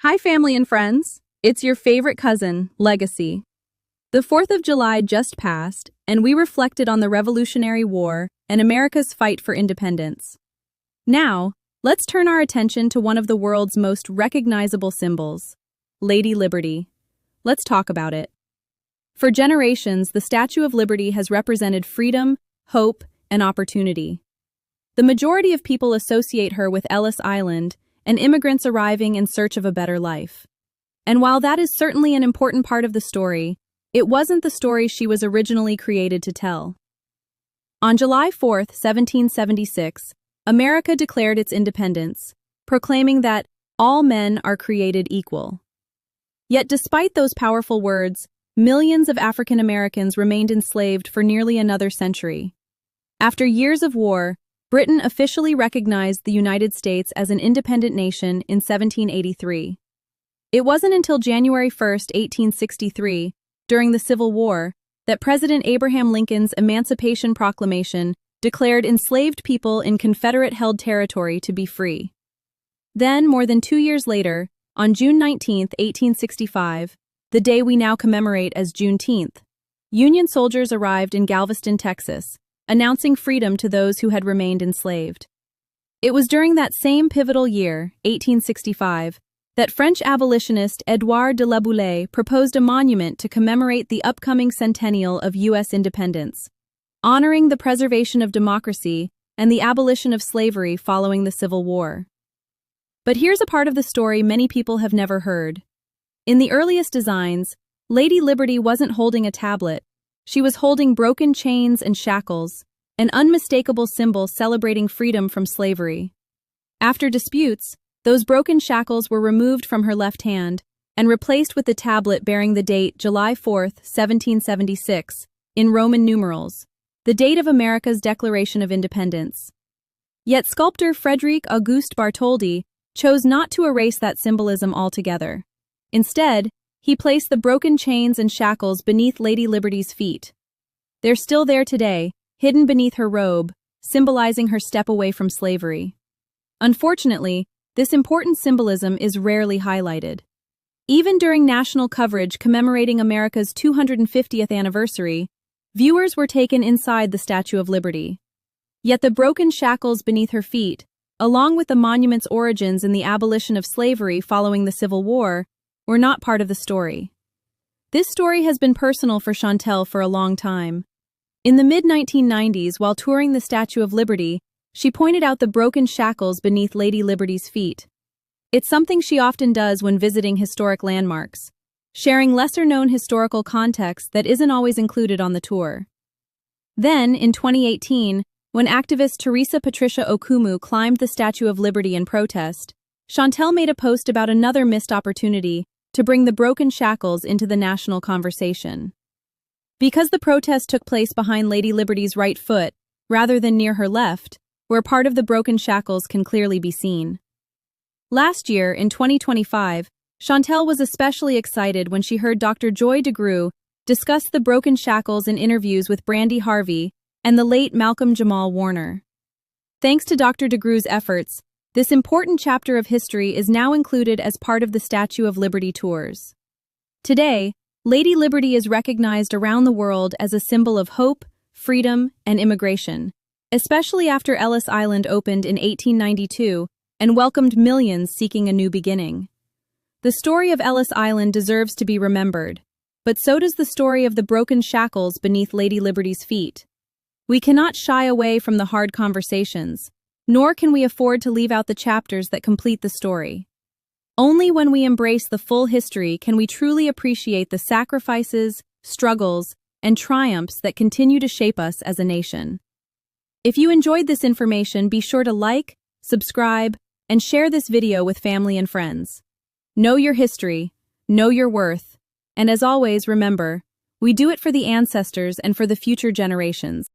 Hi, family and friends. It's your favorite cousin, Legacy. The 4th of July just passed, and we reflected on the Revolutionary War and America's fight for independence. Now, let's turn our attention to one of the world's most recognizable symbols, Lady Liberty. Let's talk about it. For generations, the Statue of Liberty has represented freedom, hope, and opportunity. The majority of people associate her with Ellis Island and immigrants arriving in search of a better life. And while that is certainly an important part of the story, it wasn't the story she was originally created to tell. On July 4, 1776, America declared its independence, proclaiming that all men are created equal. Yet despite those powerful words, millions of African Americans remained enslaved for nearly another century. After years of war, Britain officially recognized the United States as an independent nation in 1783. It wasn't until January 1, 1863, during the Civil War, that President Abraham Lincoln's Emancipation Proclamation declared enslaved people in Confederate-held territory to be free. Then, more than 2 years later, on June 19, 1865, the day we now commemorate as Juneteenth, Union soldiers arrived in Galveston, Texas, announcing freedom to those who had remained enslaved. It was during that same pivotal year, 1865, that French abolitionist Édouard de La Boulaye proposed a monument to commemorate the upcoming centennial of U.S. independence, honoring the preservation of democracy and the abolition of slavery following the Civil War. But here's a part of the story many people have never heard. In the earliest designs, Lady Liberty wasn't holding a tablet. She was holding broken chains and shackles, an unmistakable symbol celebrating freedom from slavery. After disputes, those broken shackles were removed from her left hand and replaced with the tablet bearing the date July 4, 1776, in Roman numerals, the date of America's Declaration of Independence. Yet sculptor Frédéric Auguste Bartholdi chose not to erase that symbolism altogether. Instead, he placed the broken chains and shackles beneath Lady Liberty's feet. They're still there today, hidden beneath her robe, symbolizing her step away from slavery. Unfortunately, this important symbolism is rarely highlighted. Even during national coverage commemorating America's 250th anniversary, viewers were taken inside the Statue of Liberty. Yet the broken shackles beneath her feet, along with the monument's origins in the abolition of slavery following the Civil War, were not part of the story. This story has been personal for Chantel for a long time. In the mid-1990s, while touring the Statue of Liberty, she pointed out the broken shackles beneath Lady Liberty's feet. It's something she often does when visiting historic landmarks, sharing lesser-known historical context that isn't always included on the tour. Then, in 2018, when activist Teresa Patricia Okumu climbed the Statue of Liberty in protest, Chantel made a post about another missed opportunity to bring the broken shackles into the national conversation. Because the protest took place behind Lady Liberty's right foot, rather than near her left, where part of the broken shackles can clearly be seen. Last year, in 2025, Chantel was especially excited when she heard Dr. Joy DeGruy discuss the broken shackles in interviews with Brandy Harvey and the late Malcolm Jamal Warner. Thanks to Dr. DeGruy's efforts, this important chapter of history is now included as part of the Statue of Liberty tours. Today, Lady Liberty is recognized around the world as a symbol of hope, freedom, and immigration, especially after Ellis Island opened in 1892 and welcomed millions seeking a new beginning. The story of Ellis Island deserves to be remembered, but so does the story of the broken shackles beneath Lady Liberty's feet. We cannot shy away from the hard conversations, nor can we afford to leave out the chapters that complete the story. Only when we embrace the full history can we truly appreciate the sacrifices, struggles, and triumphs that continue to shape us as a nation. If you enjoyed this information, be sure to like, subscribe, and share this video with family and friends. Know your history, know your worth, and as always, remember, we do it for the ancestors and for the future generations.